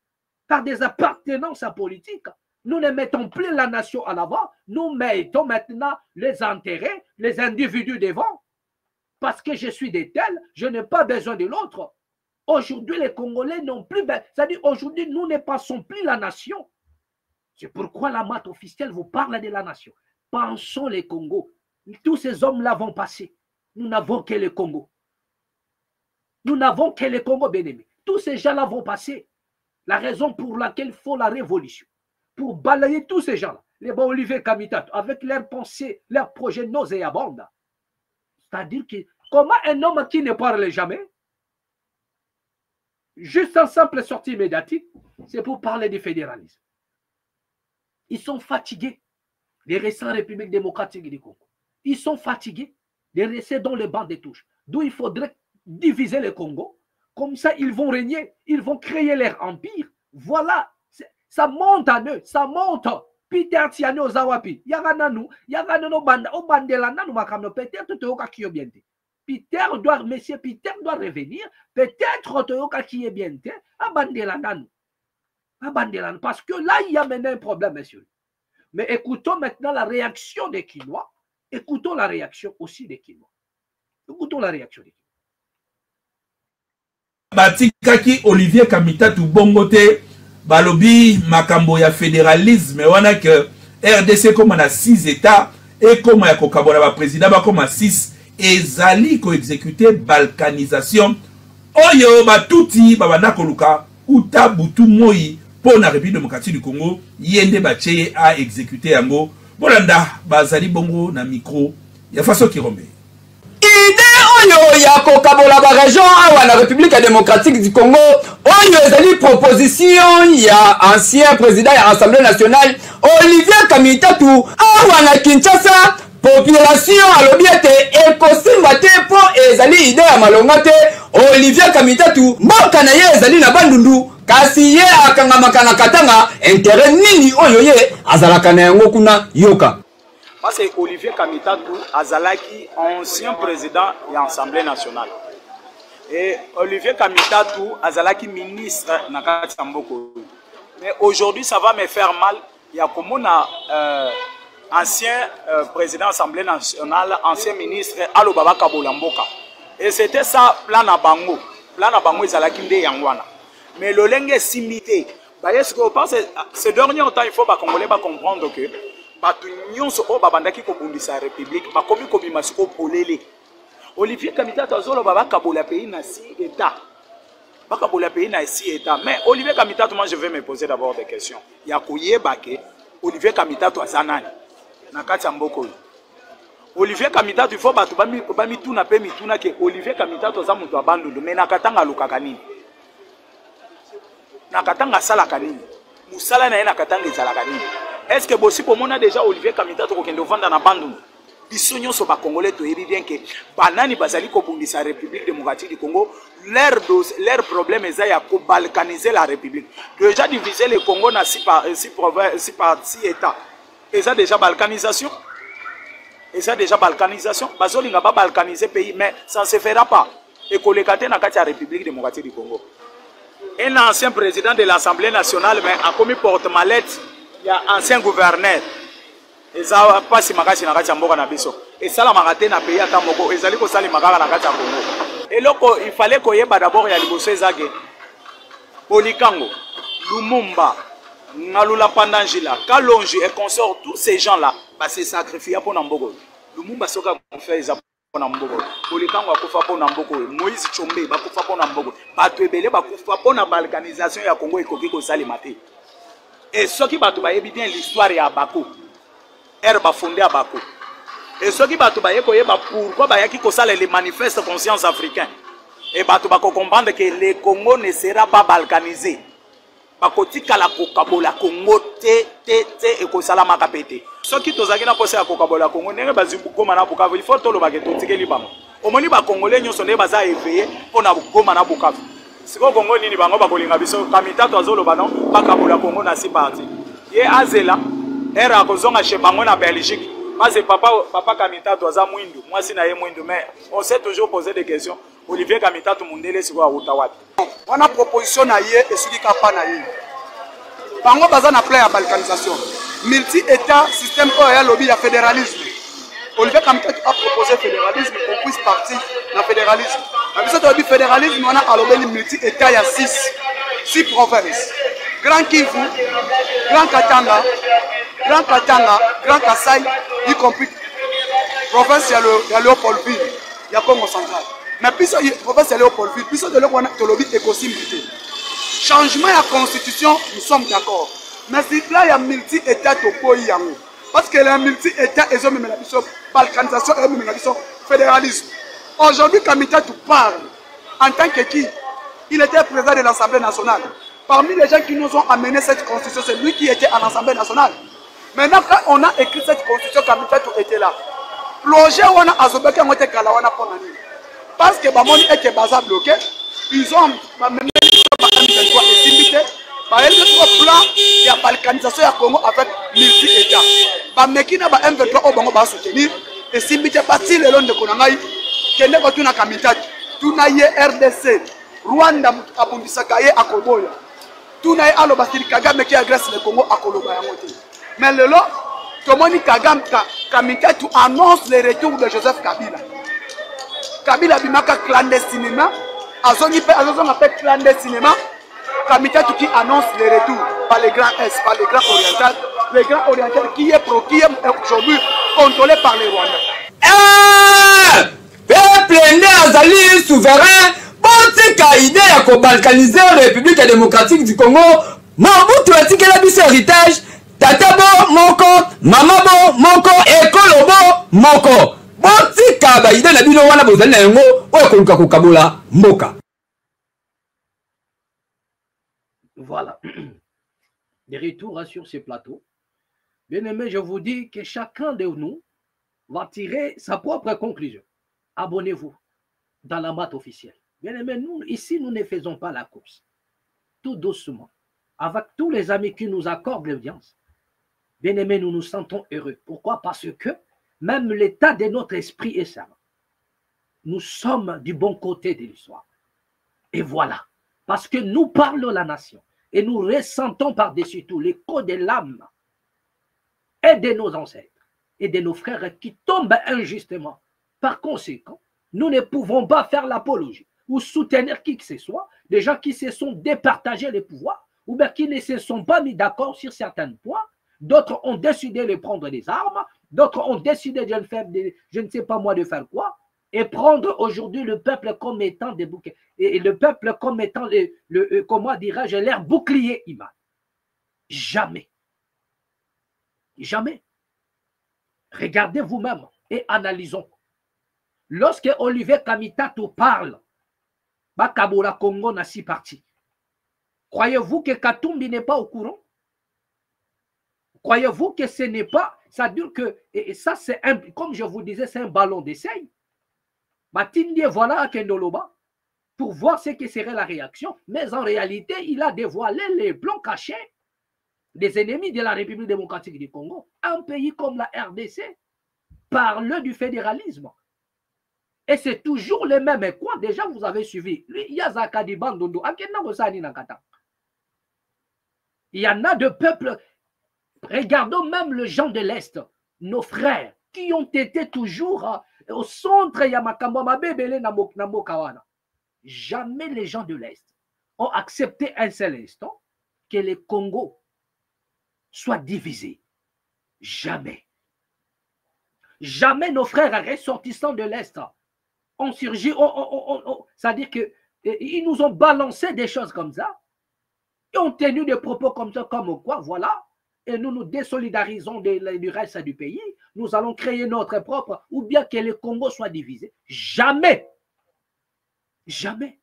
par des appartenances politiques. Nous ne mettons plus la nation à l'avant. Nous mettons maintenant les intérêts, les individus devant. Parce que je suis de tel, je n'ai pas besoin de l'autre. Aujourd'hui, les Congolais n'ont plus besoin. C'est-à-dire, aujourd'hui, nous ne pensons plus la nation. C'est pourquoi la maths officielle vous parle de la nation. Pensons les Congos. Tous ces hommes-là vont passer. Nous n'avons que le Congo. Nous n'avons que le Congo, bien-aimé. Tous ces gens-là vont passer. La raison pour laquelle il faut la révolution. Pour balayer tous ces gens-là. Les bons Olivier Kamitato, avec leurs pensées, leurs projets nauséabonds. C'est-à-dire que, comment un homme qui ne parle jamais, juste en simple sortie médiatique, c'est pour parler du fédéralisme. Ils sont fatigués des récentes républiques démocratiques du Congo. Ils sont fatigués de rester dans les bancs des touches. D'où il faudrait diviser le Congo. Comme ça, ils vont régner, ils vont créer leur empire. Voilà, ça monte à eux, ça monte. Peter Tiano Zawapi, Yagananu, Yaganano Banda, Obandelana, peut-être Toyoka Kiyobiente. Monsieur Peter doit revenir, peut-être Toyoka Kiyobiente, Abandelananu. Abandelan, parce que là, il y a maintenant un problème, monsieur. Mais écoutons maintenant la réaction des Kinois. Écoutons la réaction aussi des Kinois. Écoutons la réaction des Kinois. Batikaki Olivier Kamitato Bongote, Balobi Makambo ya fédéralisme, wana que RDC comme on a 6 États et comme ya kokabona président comme à 6 ezali ko exécuter balkanisation. Oyo batuti babana koluka uta butu moi pour la République démocratique du Congo yende bache a exécuter yango. Bolanda bazali bongo na micro ya façon qui rombe. Oyo ya kokabola ba région awa la République démocratique du Congo oyo ezali proposition ya ancien président ya Assemblée nationale Olivier Kamitato awa na Kinshasa population alobi ete ekosimba te po ezali idée ya malonga te Olivier Kamitato mboka na ye ezali na bandundu kasi ye akangamaka na Katanga intérêt nini oyo ye azalaka na yango kuna yoka. C'est Olivier Kamitato Azalaki, ancien président de l'Assemblée nationale. Et Olivier Kamitato Azalaki, ministre de Nakati Tamboko. Mais aujourd'hui, ça va me faire mal il y a comme ancien président de l'Assemblée nationale, ancien ministre Alobaba Kabolamboka. Et c'était ça, plan à Bango. Plan à Bango, ils allaient quitter Yangwana. Mais le lingue simité. Ce dernier temps, il faut que les Congolais comprendre que les gens République, Olivier Kamita Tazolo Baba Kabola pays na si état. Baka Bola pays na si état. Mais Olivier Kamita, moi je vais me poser d'abord des questions. Il y a Kouye Bake, Olivier Kamita Tazanani. Nakati Mboko. Olivier Kamita, il faut battre bami tout na pe mituna que Olivier Kamita Tazamu to abandonne. Mais nakatanga lukakanini. Nakatanga sala kanini. Musala na nakatanga sala kanini. Est-ce que bossi pour moi déjà Olivier Kamita to kokende vanda na abandonne? Bisogno so ba Congolais to yebi bien que banani bazali ko bundisa République démocratique du Congo leur problème est ya ko balkaniser la République. Déjà diviser le Congo na six états. Et ça déjà balkanisation. Et ça déjà balkanisation. Bazoli nga ba balkaniser pays mais ça ne se fera pas. Et kolekate na kati ya République démocratique du Congo. Un ancien président de l'Assemblée nationale mais a commis porte-mallette, il y a ancien gouverneur. Et ça passe magasi na kati ya mboka na biso. Et ça la marate na pays ata moko ezali ko sali magara na kati ya Congo. Et loko il fallait koyeba d'abord ya liboso ezage. Bolikango, Lumumba, Ngalula Pandangila, Kalonji et consort tous ces gens là bah c'est sacrifié pour Nambogo. Lumumba soka fait ça pour Nambogo. Bolikango akufa pour Nambogo. Moïse Tshombe bakufa pour Nambogo. Bato ebele bakufa pour na balkanisation ya Congo ekoki ko sali maté. Et ce qui bato ba yebi bien l'histoire ya Bako. Herba fondé à Bako. Et ceux qui battent pourquoi les manifestes conscience africains. Et battent comprendre que le Congo ne sera pas balkanisé. Bakotika la Kokabola Congo et Kosala Makapete. Ceux qui tozaki na posé à Kokabola Congo n'est pas Goma na Bukavu. Il faut tout le baguette tike libamo. Au moni ba Congolais nous sont baza éveillés pour na Goma na Bukavu. Si ko Congo nini bango bakolinga biso kamita tozolo banon bakabola Congo na si parti. Ye azela era kozonga chez bango na Belgique. Parce que papa Kamita toza mwindu, moi si na ye mwindu mais on s'est toujours posé des questions. Olivier Kamita tout mundele siko utawat. On a proposition na ye et suki kapa na ye. Bango baza na plan ya balkanisation. Multi-état système oya lobby ya fédéralisme. Olivier Kamita a proposé fédéralisme qu'on puisse partir dans fédéralisme. Mais ce lobby fédéralisme on a alobé multi-état ya 6 provinces. Grand Kivu, Grand Katanga, Grand Kassai, y compris province de Léopoldville, il y a Congo central. Mais puis la province de Léopoldville, puis de l'Économie écosymmétrique. Changement de la constitution, nous sommes d'accord. Mais si là, il y a multi-état au pays. Parce que les multi-états, ils ont même la balkanisation et même la fédéralisme. Aujourd'hui, Kamita tu parle en tant que qui? Il était président de l'Assemblée nationale. Parmi les gens qui nous ont amené cette constitution, c'est lui qui était à l'Assemblée nationale. Maintenant, quand on a écrit cette constitution, Kamita était là. Plongé, on a azobeke, on était kalawana pour l'année. Parce que Bamoni était basé bloqué, ils ont même et simité. Par exemple, le plan de la balkanisation du Congo avec multi-États. Bamekina ba M23 au Bango va soutenir et simité parti le long de Konangai, qui n'est pas tout na Kamita, tout na RDC, Rwanda abundisakaye akoboya. Tout na alobastiri Kagame qui agresse le Congo à Koloba yamote. Mais le lot, Tomoni Kagame Kamita tu annonce le retour de Joseph Kabila. Kabila bimaka clandestinement, azoni pe azonga pe clandestinement. Kamita tu qui annonce le retour par les grands Est, par les grands orientaux, les grands orientaux qui est aujourd'hui contrôlé par les Rwandais. Peuple né azali souverain. Botika idée ya ko balkaniser la République démocratique du Congo. Mobutu atikela biso héritage. Tatabo moko, mamabo moko, ekolobo moko. Botika ba idée na bino wana bozali na yango oyo koluka kokabola mboka. Voilà. De retour sur ce plateau. Bien aimé, je vous dis que chacun de nous va tirer sa propre conclusion. Abonnez-vous dans la mat officielle. Bien aimé, nous, ici, nous ne faisons pas la course. Tout doucement. Avec tous les amis qui nous accordent l'audience. Bien aimé, nous nous sentons heureux. Pourquoi? Parce que même l'état de notre esprit est ça. Nous sommes du bon côté de l'histoire. Et voilà. Parce que nous parlons la nation. Et nous ressentons par-dessus tout l'écho de l'âme et de nos ancêtres et de nos frères qui tombent injustement. Par conséquent, nous ne pouvons pas faire l'apologie ou soutenir qui que ce soit, des gens qui se sont départagés les pouvoirs ou bien qui ne se sont pas mis d'accord sur certains points. D'autres ont décidé de prendre des armes, d'autres ont décidé de faire je ne sais pas moi de faire quoi, et prendre aujourd'hui le peuple comme étant des bouquets, et le peuple comme étant comment dirais-je, leur bouclier humain. Jamais. Jamais. Regardez vous-même et analysons. Lorsque Olivier Kamitatou parle, Bakabola Congo n'a 6 partis. Croyez-vous que Katumbi n'est pas au courant? Croyez-vous que ce n'est pas, ça dure que, et ça c'est comme je vous disais, c'est un ballon d'essai. Matindi voilà à Kendoloba pour voir ce que serait la réaction, mais en réalité, il a dévoilé les plans cachés des ennemis de la République démocratique du Congo. Un pays comme la RDC parle du fédéralisme. Et c'est toujours les mêmes coins. Déjà, vous avez suivi. Il y a Zakadi Bandondo. Il y en a de peuples. Regardons même les gens de l'Est, nos frères, qui ont été toujours au centre. Jamais les gens de l'Est ont accepté un seul instant que le Congo soit divisé. Jamais. Jamais nos frères ressortissants de l'Est ont surgi, c'est-à-dire qu'ils nous ont balancé des choses comme ça, et ont tenu des propos comme ça, comme quoi, voilà, et nous nous désolidarisons du reste du pays, nous allons créer notre propre, ou bien que le Congo soit divisé. Jamais. Jamais.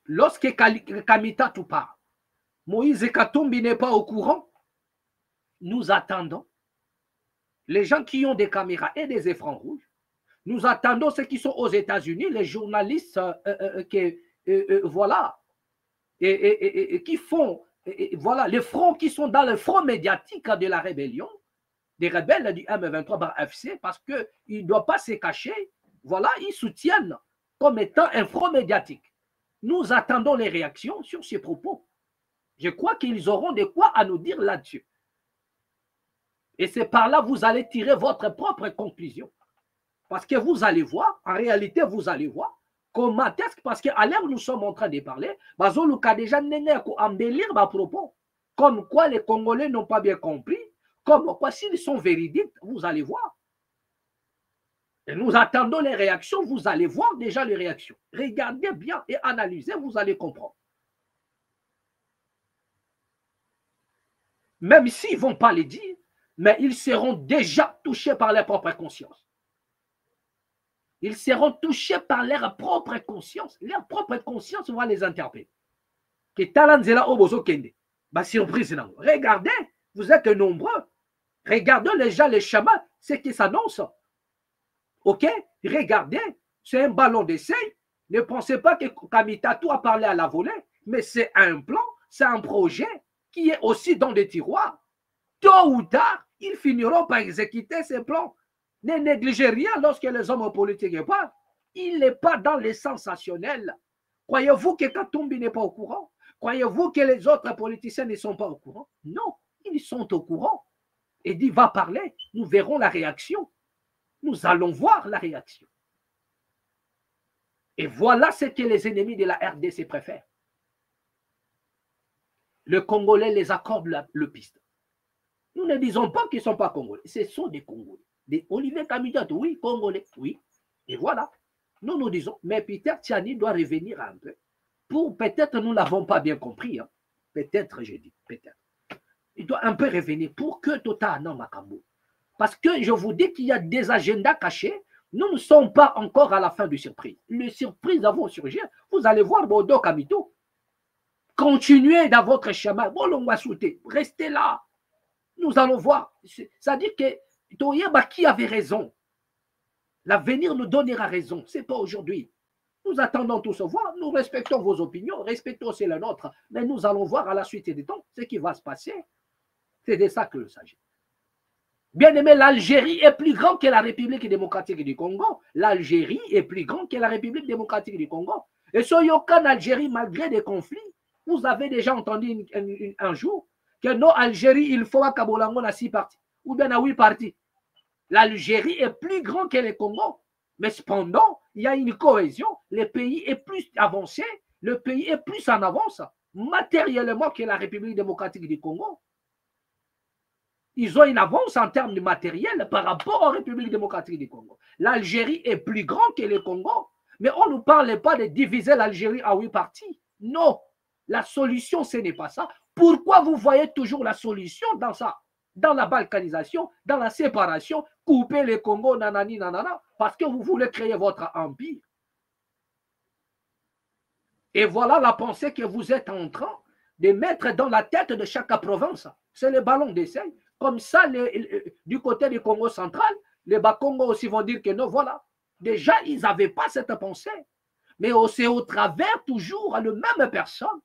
Lorsque Kamitatou parle, Moïse Katumbi n'est pas au courant, nous attendons les gens qui ont des caméras et des écrans rouges, nous attendons ceux qui sont aux États-Unis, les journalistes voilà, et qui font, voilà, les fronts qui sont dans le front médiatique de la rébellion, des rebelles du M23/FC, parce qu'ils ne doivent pas se cacher, voilà, ils soutiennent comme étant un front médiatique. Nous attendons les réactions sur ces propos. Je crois qu'ils auront de quoi à nous dire là-dessus. Et c'est par là que vous allez tirer votre propre conclusion. Parce que vous allez voir, en réalité, vous allez voir comment est-ce que, parce qu'à l'heure où nous sommes en train de parler, Bazoluka déjà embellir ma propos. Comme quoi les Congolais n'ont pas bien compris, comme quoi s'ils sont véridiques, vous allez voir. Et nous attendons les réactions, vous allez voir déjà les réactions. Regardez bien et analysez, vous allez comprendre. Même s'ils ne vont pas les dire, mais ils seront déjà touchés par leur propre conscience. Ils seront touchés par leur propre conscience. Leur propre conscience va les interpeller. Que Talanzela Obozo Kende. Bah, surprise, non. Regardez, vous êtes nombreux. Regardez les gens, les chamans, ce qui s'annonce. Ok? Regardez, c'est un ballon d'essai. Ne pensez pas que Kamitatou a parlé à la volée, mais c'est un plan, c'est un projet qui est aussi dans des tiroirs. Tôt ou tard, ils finiront par exécuter ces plans. Ne négligez rien lorsque les hommes politiques parlent. Il n'est pas dans les sensationnels. Croyez-vous que Katumbi n'est pas au courant? Croyez-vous que les autres politiciens ne sont pas au courant? Non, ils sont au courant. Et dit, va parler, nous verrons la réaction. Nous allons voir la réaction. Et voilà ce que les ennemis de la RDC préfèrent. Le Congolais les accorde le piste. Nous ne disons pas qu'ils ne sont pas Congolais. Ce sont des Congolais. Des Olivier Kamitatou, oui, Congolais, oui. Et voilà. Nous nous disons, mais Peter Tchani doit revenir un peu. Pour peut-être, nous ne l'avons pas bien compris. Hein. Peut-être, j'ai dit, peut-être. Il doit un peu revenir pour que Tota non Makambo. Parce que je vous dis qu'il y a des agendas cachés. Nous ne sommes pas encore à la fin du surprise. Les surprises vont surgir. Vous allez voir Bodo Kamito. Continuez dans votre chemin. Bon, on va sauter. Restez là. Nous allons voir. C'est-à-dire que Toyeba qui avait raison. L'avenir nous donnera raison. Ce n'est pas aujourd'hui. Nous attendons tous voir. Nous respectons vos opinions. Respectons aussi la nôtre. Mais nous allons voir à la suite des temps ce qui va se passer. C'est de ça qu'il s'agit. Bien aimé, l'Algérie est plus grande que la République démocratique du Congo. L'Algérie est plus grande que la République démocratique du Congo. Et soyons qu'en Algérie, malgré des conflits, Vous avez déjà entendu un jour que non, Algérie, il faut à Kabolango à 6 parties, ou bien à 8 parties. L'Algérie est plus grand que le Congo. Mais cependant, il y a une cohésion. Le pays est plus avancé, le pays est plus en avance matériellement que la République démocratique du Congo. Ils ont une avance en termes de matériel par rapport à la République démocratique du Congo. L'Algérie est plus grand que le Congo. Mais on ne nous parle pas de diviser l'Algérie en 8 parties. Non, la solution, ce n'est pas ça. Pourquoi vous voyez toujours la solution dans ça? Dans la balkanisation, dans la séparation, couper le Congo, nanani, nanana, parce que vous voulez créer votre empire. Et voilà la pensée que vous êtes en train de mettre dans la tête de chaque province. C'est le ballon d'essai. Comme ça, du côté du Congo central, les Bas-Congo aussi vont dire que non, voilà. Déjà, ils n'avaient pas cette pensée. Mais c'est au travers toujours à la même personne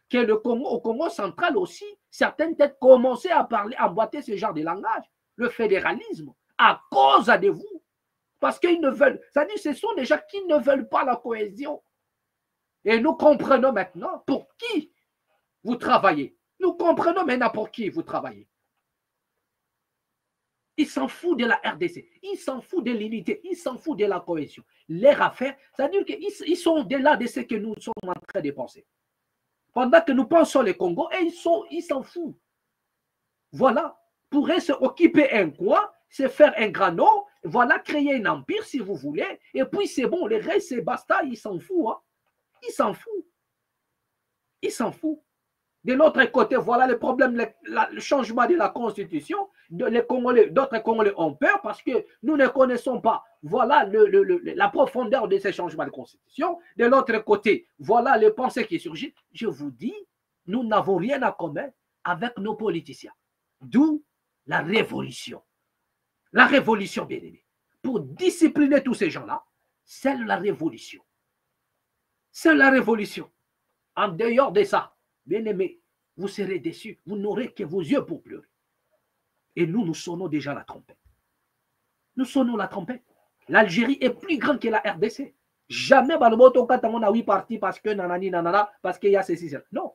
que au Congo central aussi, certaines têtes commençaient à parler, à emboîter ce genre de langage, le fédéralisme, à cause de vous. Parce qu'ils ne veulent, c'est-à-dire ce sont des gens qui ne veulent pas la cohésion. Et nous comprenons maintenant pour qui vous travaillez. Nous comprenons maintenant pour qui vous travaillez. Ils s'en foutent de la RDC, ils s'en foutent de l'unité, ils s'en foutent de la cohésion. Leur affaire, c'est-à-dire qu'ils sont au-delà de ce que nous sommes en train de penser. Pendant que nous pensons les Congo, et ils s'en foutent. Voilà, pourraient se occuper un coin, se faire un grand nom, voilà, créer un empire si vous voulez, et puis c'est bon, les restes, c'est basta, ils s'en foutent. Hein. Ils s'en foutent. Ils s'en foutent. De l'autre côté, voilà le problème, le changement de la Constitution. D'autres Congolais ont peur parce que nous ne connaissons pas voilà la profondeur de ces changements de Constitution. De l'autre côté, voilà les pensées qui surgissent. Je vous dis, nous n'avons rien à commun avec nos politiciens. D'où la révolution. La révolution, bien aimé. Pour discipliner tous ces gens-là, c'est la révolution. C'est la révolution. En dehors de ça, bien aimé, vous serez déçus. Vous n'aurez que vos yeux pour pleurer. Et nous sonnons déjà la trompette. Nous sonnons la trompette. L'Algérie est plus grande que la RDC. Jamais on a 8 partis parce que nanani nanana, parce qu'il y a ceci. Non.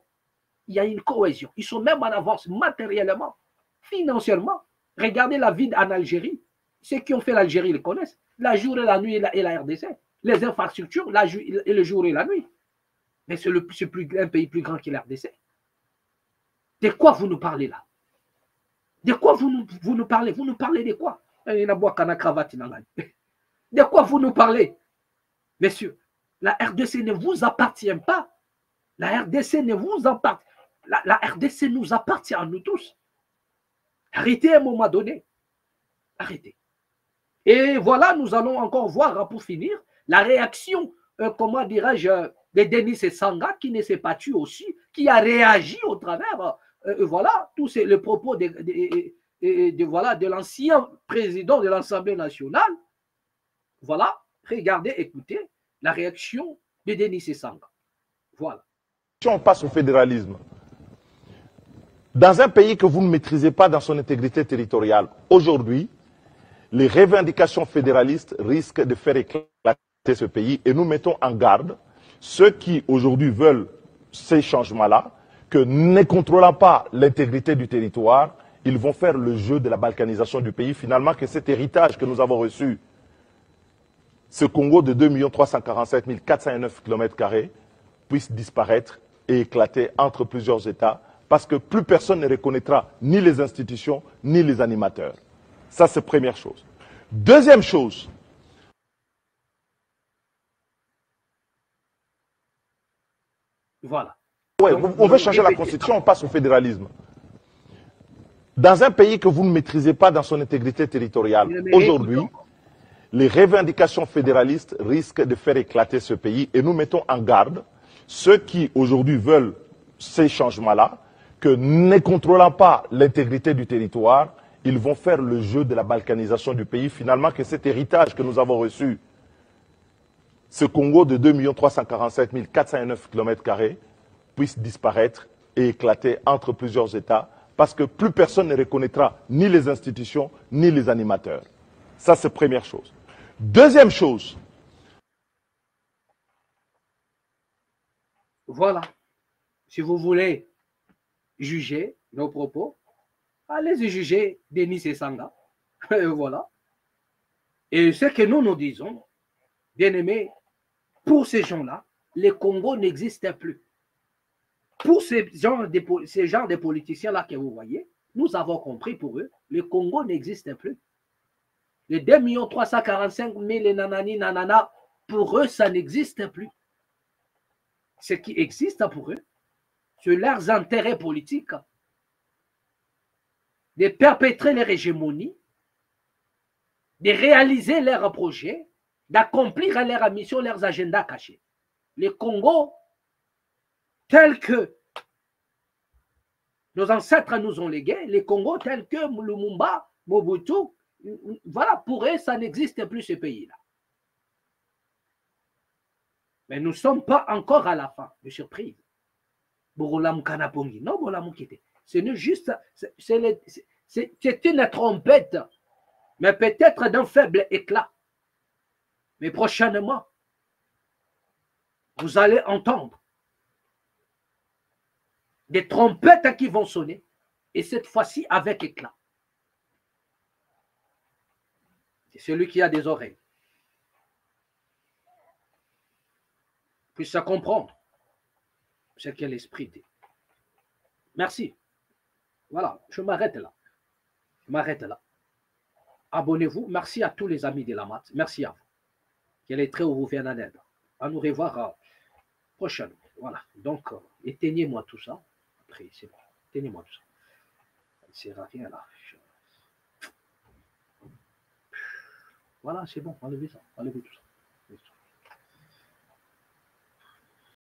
Il y a une cohésion. Ils sont même en avance matériellement, financièrement. Regardez la vie en Algérie. Ceux qui ont fait l'Algérie le connaissent. La jour et la nuit et la RDC. Les infrastructures, le jour et la nuit. Mais c'est un pays plus grand que la RDC. De quoi vous nous parlez là? De quoi vous nous parlez? Vous nous parlez de quoi? De quoi vous nous parlez? Messieurs, la RDC ne vous appartient pas. La RDC ne vous appartient. La RDC nous appartient à nous tous. Arrêtez à un moment donné. Arrêtez. Et voilà, nous allons encore voir, pour finir, la réaction, comment dirais-je, de Denis Sanga, qui ne s'est pas tué aussi, qui a réagi au travers, voilà, tous les propos de l'ancien président de l'Assemblée nationale. Voilà, regardez, écoutez la réaction de Denis Sanga. Voilà. Si on passe au fédéralisme, dans un pays que vous ne maîtrisez pas dans son intégrité territoriale, aujourd'hui, les revendications fédéralistes risquent de faire éclater ce pays et nous mettons en garde ceux qui aujourd'hui veulent ces changements-là, que ne contrôlant pas l'intégrité du territoire, ils vont faire le jeu de la balkanisation du pays. Finalement, que cet héritage que nous avons reçu, ce Congo de 2 347 409 km², puisse disparaître et éclater entre plusieurs États, parce que plus personne ne reconnaîtra ni les institutions, ni les animateurs. Ça, c'est première chose. Deuxième chose, voilà. Ouais, on veut changer la Constitution, on passe au fédéralisme. Dans un pays que vous ne maîtrisez pas dans son intégrité territoriale, aujourd'hui, les revendications fédéralistes risquent de faire éclater ce pays et nous mettons en garde ceux qui aujourd'hui veulent ces changements-là, que ne contrôlant pas l'intégrité du territoire, ils vont faire le jeu de la balkanisation du pays. Finalement, que cet héritage que nous avons reçu, ce Congo de 2 347 409 km², puisse disparaître et éclater entre plusieurs États, parce que plus personne ne reconnaîtra ni les institutions, ni les animateurs. Ça, c'est première chose. Deuxième chose. Voilà. Si vous voulez juger nos propos, allez-y juger Denis Esanga. Voilà. Et ce que nous disons, bien aimés, pour ces gens-là, le Congo n'existe plus. Pour ces genres de politiciens-là que vous voyez, nous avons compris pour eux, le Congo n'existe plus. Les 2 345 000 nanani nanana, pour eux, ça n'existe plus. Ce qui existe pour eux, c'est leurs intérêts politiques, de perpétrer leur hégémonie, de réaliser leurs projets, d'accomplir leurs missions, leurs agendas cachés. Le Congo, tel que nos ancêtres nous ont légué, le Congo tel que Lumumba, Mobutu, voilà, pour eux, ça n'existe plus ce pays-là. Mais nous ne sommes pas encore à la fin, de surprise. C'est juste, c'est une trompette, mais peut-être d'un faible éclat. Mais prochainement, vous allez entendre des trompettes qui vont sonner, et cette fois-ci avec éclat. C'est celui qui a des oreilles. Puisse comprendre ce qu'est l'esprit dit. Merci. Voilà, je m'arrête là. Je m'arrête là. Abonnez-vous. Merci à tous les amis de la maths. Merci à vous. Que les traits vous viennent en aide. À nous revoir prochainement. Voilà. Donc, éteignez-moi tout ça. Après, c'est bon. Éteignez-moi tout ça. Ça ne sert à rien là. Voilà, c'est bon. Enlevez ça. Enlevez tout ça.